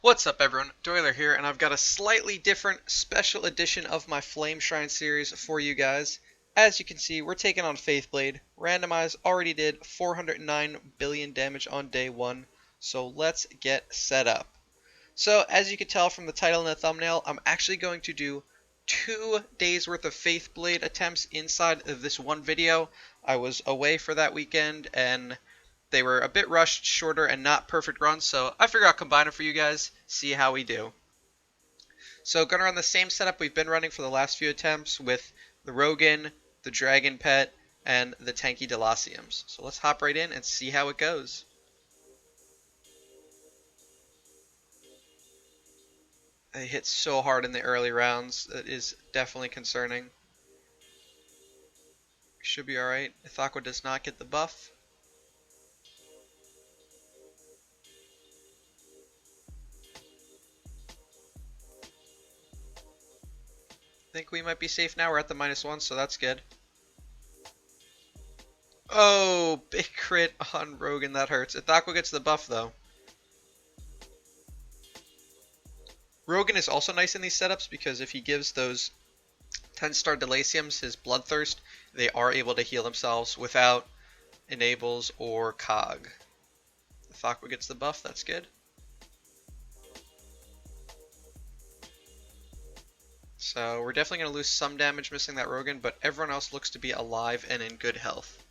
What's up everyone, Doyler here, and I've got a slightly different special edition of my Flame Shrine series for you guys. As you can see, we're taking on Faithblade. Randomize already did 409 billion damage on day 1, so let's get set up. So as you can tell from the title and the thumbnail, I'm actually going to do 2 days worth of Faithblade attempts inside of this one video. I was away for that weekend and they were a bit rushed, shorter, and not perfect runs, so I figured I'll combine them for you guys, see how we do. So gonna run the same setup we've been running for the last few attempts with the Rogan, the Dragon Pet, and the tanky Delaciums. So let's hop right in and see how it goes. They hit so hard in the early rounds, it is definitely concerning. Should be alright. Ithaqua does not get the buff. Think we might be safe now. We're at the -1, so that's good. Oh, big crit on Rogan. That hurts. Ithaqua gets the buff, though. Rogan is also nice in these setups because if he gives those 10-star Delaciums his Bloodthirst, they are able to heal themselves without enables or cog. Ithaqua gets the buff. That's good. So we're definitely going to lose some damage missing that Rogan, but everyone else looks to be alive and in good health.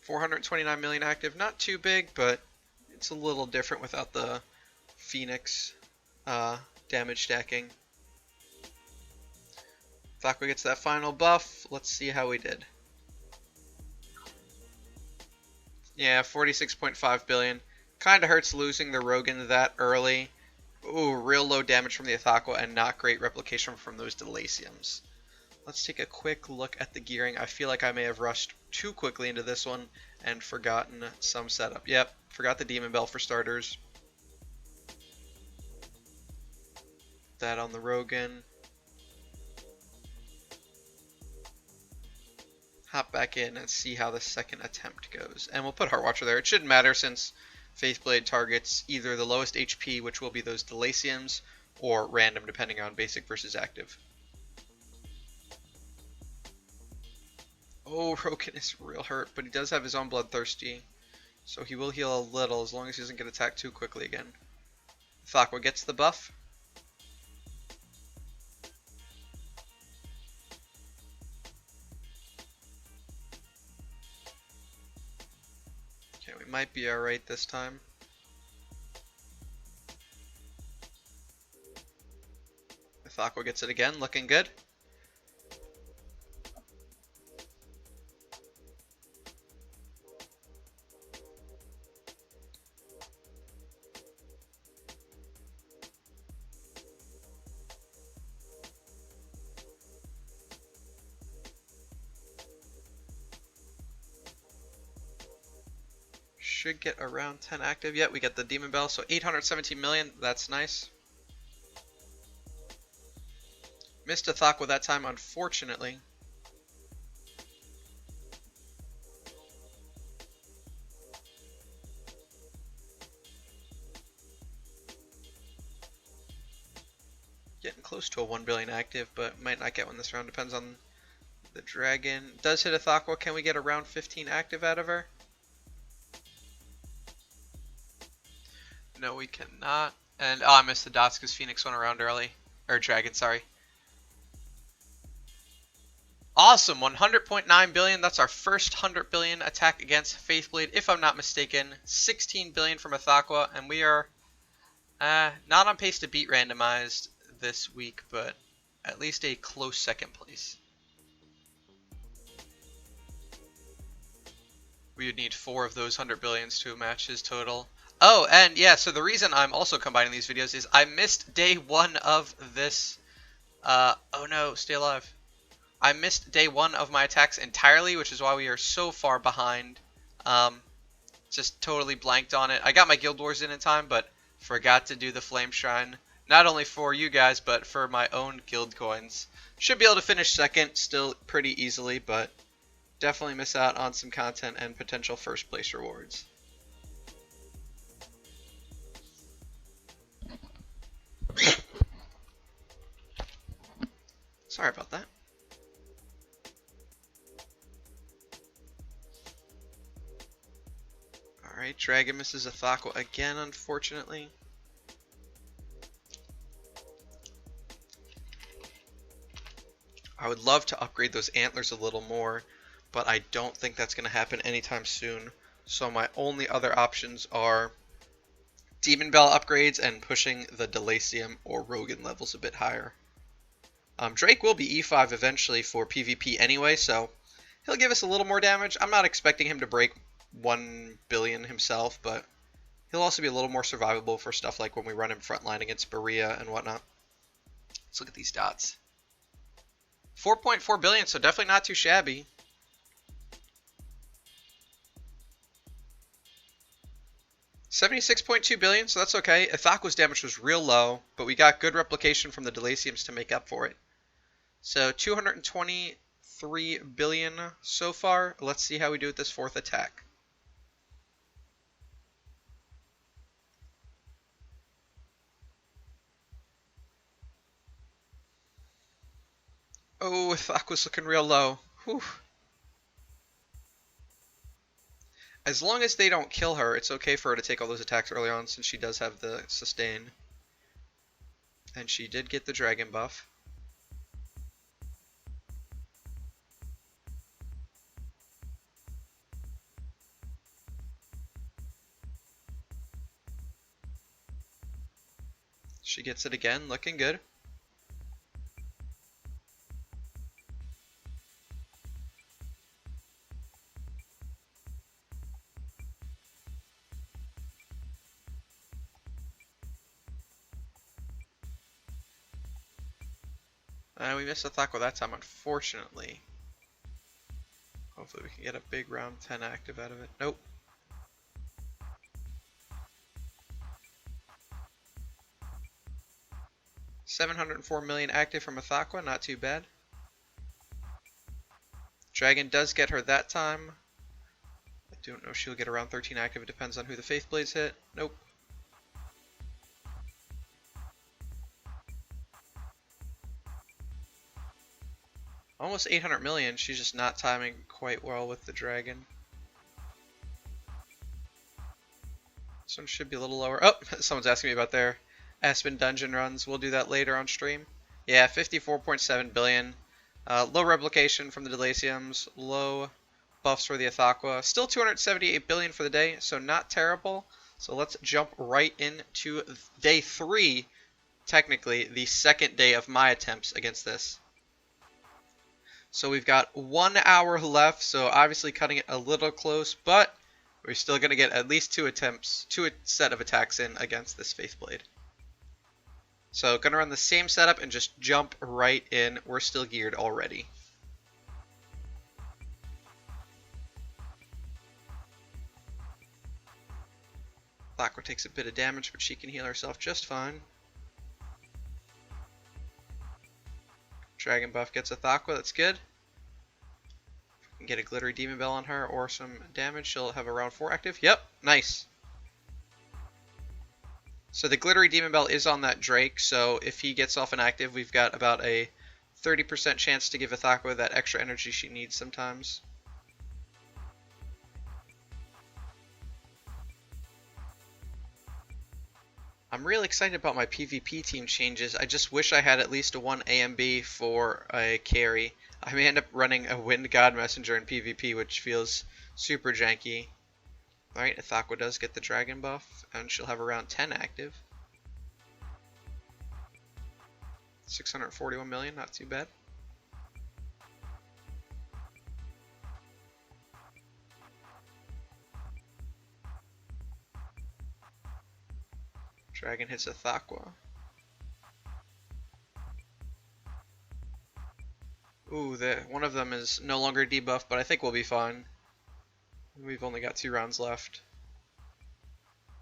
$429 million active, not too big, but it's a little different without the Phoenix damage stacking. Ithaqua gets that final buff. Let's see how we did. Yeah, 46.5 billion. Kinda hurts losing the Rogan that early. Ooh, real low damage from the Ithaqua and not great replication from those Delaciums. Let's take a quick look at the gearing. I feel like I may have rushed too quickly into this one and forgotten some setup. Yep, forgot the Demon Bell for starters. That on the Rogan. Hop back in and see how the second attempt goes. And we'll put Heart Watcher there. It shouldn't matter since Faithblade targets either the lowest HP, which will be those Delaciums, or random depending on basic versus active. Oh, Rogan is real hurt, but he does have his own Bloodthirsty, so he will heal a little as long as he doesn't get attacked too quickly again. Ithaqua gets the buff. Okay, we might be alright this time. Ithaqua gets it again, looking good. Should get around 10 active. Yet we get the Demon Bell, so 817 million. That's nice. Missed Ithaqua that time, unfortunately. Getting close to a 1 billion active, but might not get one this round. Depends on the dragon. Does hit Ithaqua. Can we get around 15 active out of her? No, we cannot. And I missed the dots because Phoenix went around early. Or Dragon, sorry. Awesome, 100.9 billion. That's our first 100 billion attack against Faithblade, if I'm not mistaken. 16 billion from Ithaqua, and we are not on pace to beat randomized this week, but at least a close second place. We would need 4 of those 100 billions to match his total. Oh, and yeah, so the reason I'm also combining these videos is I missed day 1 of this. Oh no, stay alive. I missed day 1 of my attacks entirely, which is why we are so far behind. Just totally blanked on it. I got my Guild Wars in time, but forgot to do the Flame Shrine. not only for you guys, but for my own guild coins. Should be able to finish second still pretty easily, but definitely miss out on some content and potential first place rewards. Sorry about that. Alright, Dragon misses a Thakwa again, unfortunately. I would love to upgrade those antlers a little more, but I don't think that's going to happen anytime soon. So my only other options are Demon Bell upgrades and pushing the Delacium or Rogan levels a bit higher. Drake will be E5 eventually for PvP anyway, so he'll give us a little more damage. I'm not expecting him to break 1 billion himself, but he'll also be a little more survivable for stuff like when we run him frontline against Berea and whatnot. Let's look at these dots. 4.4 billion, so definitely not too shabby. $76.2 billion, so that's okay. Ithaqa's damage was real low, but we got good replication from the Delaciums to make up for it. So 223 billion so far. Let's see how we do with this fourth attack. Oh, Ithaqa's looking real low. Whew. As long as they don't kill her, it's okay for her to take all those attacks early on since she does have the sustain. And she did get the dragon buff. She gets it again, looking good. We missed a Thakwa that time, unfortunately. Hopefully we can get a big round 10 active out of it. Nope. $704 million active from a Thakwa, not too bad. Dragon does get her that time. I don't know if she'll get around 13 active. It depends on who the Faith Blades hit. Nope. Almost 800 million. She's just not timing quite well with the dragon. This one should be a little lower. Oh, someone's asking me about their Aspen dungeon runs. We'll do that later on stream. Yeah, 54.7 billion. Low replication from the Delaciums. Low buffs for the Ithaqua. Still 278 billion for the day, so not terrible. So let's jump right into day 3. Technically, the second day of my attempts against this. So we've got 1 hour left, so obviously cutting it a little close, but we're still going to get at least 2 attempts, 2 set of attacks in against this Faith Blade. So going to run the same setup and just jump right in. We're still geared already. Thakwa takes a bit of damage, but she can heal herself just fine. Dragon buff gets a Thakwa, that's good. If we can get a glittery demon bell on her or some damage, she'll have a round 4 active. Yep, nice. So the glittery demon bell is on that Drake, so if he gets off an active, we've got about a 30% chance to give Ithaqua that extra energy she needs sometimes. I'm really excited about my PvP team changes. I just wish I had at least a 1 AMB for a carry. I may end up running a Wind God Messenger in PvP, which feels super janky. Alright, Ithaqua does get the dragon buff, and she'll have around 10 active. 641 million, not too bad. Dragon hits Ithaqua. Ooh, one of them is no longer debuffed, but I think we'll be fine. We've only got 2 rounds left.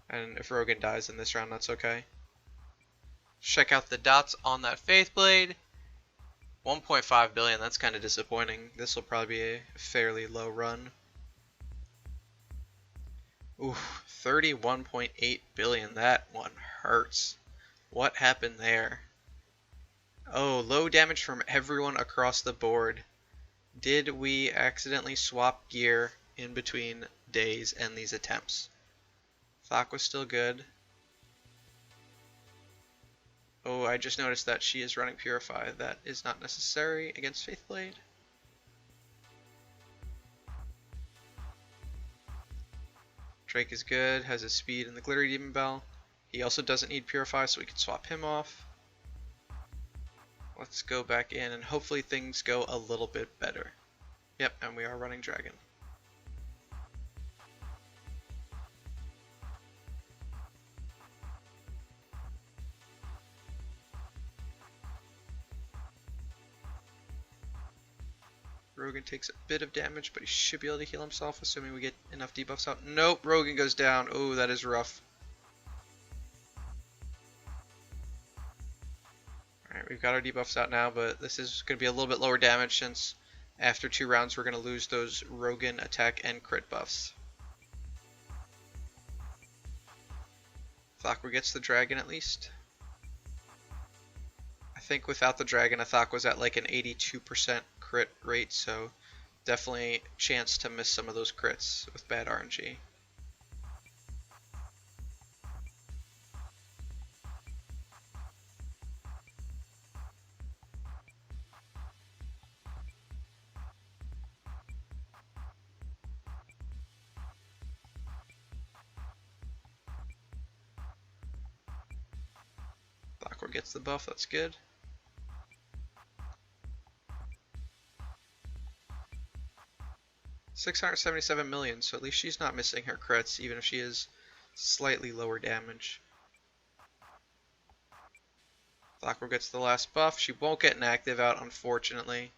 And if Rogan dies in this round, that's okay. Check out the dots on that Faith Blade. 1.5 billion, that's kind of disappointing. This will probably be a fairly low run. Ooh, 31.8 billion, that one hurts. What happened there? Oh, low damage from everyone across the board. Did we accidentally swap gear in between days and these attempts? Thok was still good. Oh, I just noticed that she is running Purify. That is not necessary against Faithblade. Drake is good, has his speed and the Glittery Demon Bell. He also doesn't need Purify, so we can swap him off. Let's go back in and hopefully things go a little bit better. Yep, and we are running Dragon. Rogan takes a bit of damage, but he should be able to heal himself, assuming we get enough debuffs out. Nope, Rogan goes down. Oh, that is rough. Alright, we've got our debuffs out now, but this is going to be a little bit lower damage since after 2 rounds we're going to lose those Rogan attack and crit buffs. Thakwa gets the dragon at least. I think without the dragon, Thak was at like an 82% crit rate, so definitely chance to miss some of those crits with bad RNG. Thakwa gets the buff, that's good. $677 million, so at least she's not missing her crits, even if she is slightly lower damage. Thakwa gets the last buff. She won't get an active out, unfortunately.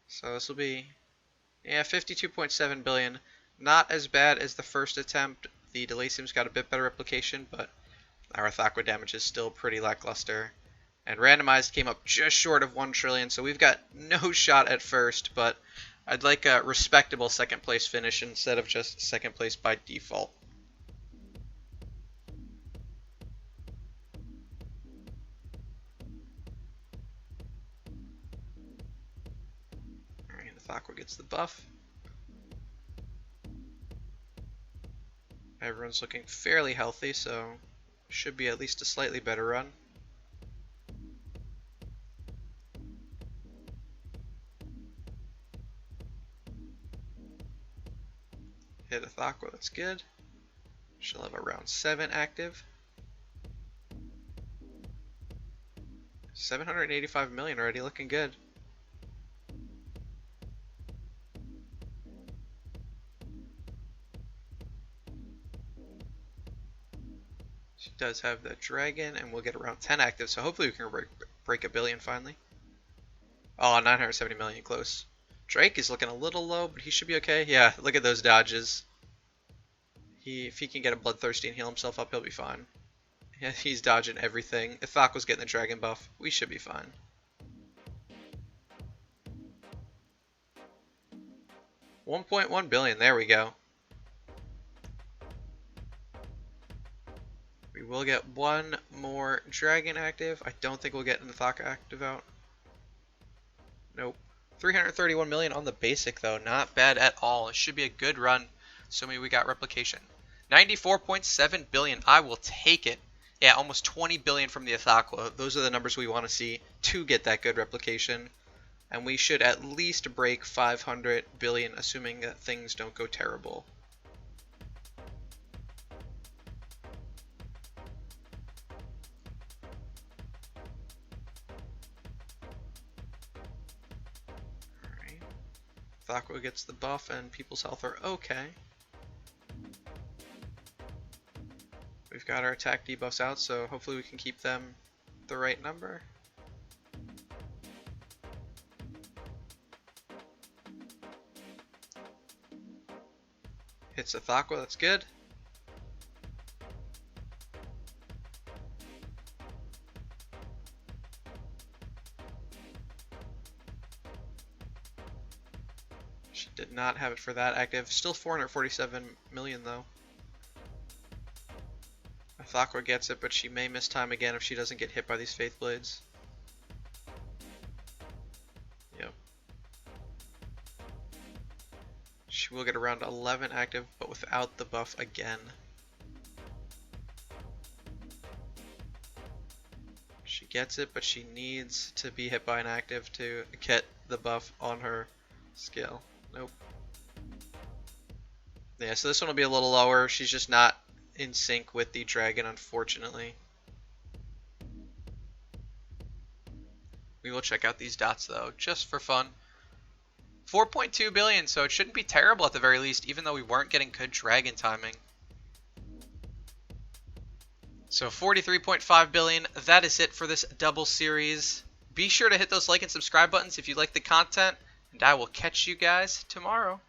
So this will be, yeah, 52.7 billion. Not as bad as the first attempt. The delay sim's got a bit better replication, but our Thakwa damage is still pretty lackluster. And randomized came up just short of 1 trillion, so we've got no shot at first, but I'd like a respectable second place finish instead of just second place by default. Alright, Thakwa gets the buff. Everyone's looking fairly healthy, so should be at least a slightly better run. Hit a Thakwa, that's good. She'll have a round 7 active. 785 million already, looking good. She does have the dragon, and we'll get around 10 active, so hopefully we can break a billion finally. Oh, 970 million, close. Drake is looking a little low, but he should be okay. Yeah, look at those dodges. If he can get a Bloodthirsty and heal himself up, he'll be fine. Yeah, he's dodging everything. If Thak was getting the dragon buff, we should be fine. $1.1 billion, there we go. We will get one more dragon active. I don't think we'll get an Thak active out. Nope. 331 million on the basic though, not bad at all. It should be a good run, assuming we got replication. 94.7 billion, I will take it. Yeah, almost 20 billion from the Athakwa. Those are the numbers we want to see to get that good replication. And we should at least break 500 billion, assuming that things don't go terrible. Thakwa gets the buff and people's health are okay. We've got our attack debuffs out, so hopefully we can keep them the right number. Hits a Thakwa, that's good. not have it for that active. Still 447 million though. Thakra gets it, but she may miss time again if she doesn't get hit by these Faith Blades. Yep. She will get around 11 active, but without the buff again. She gets it, but she needs to be hit by an active to get the buff on her skill. Nope. Yeah, so this one will be a little lower. She's just not in sync with the dragon, unfortunately. We will check out these dots though, just for fun. 4.2 billion, so it shouldn't be terrible at the very least, even though we weren't getting good dragon timing. So 43.5 billion, that is it for this double series. Be sure to hit those like and subscribe buttons if you like the content, and I will catch you guys tomorrow.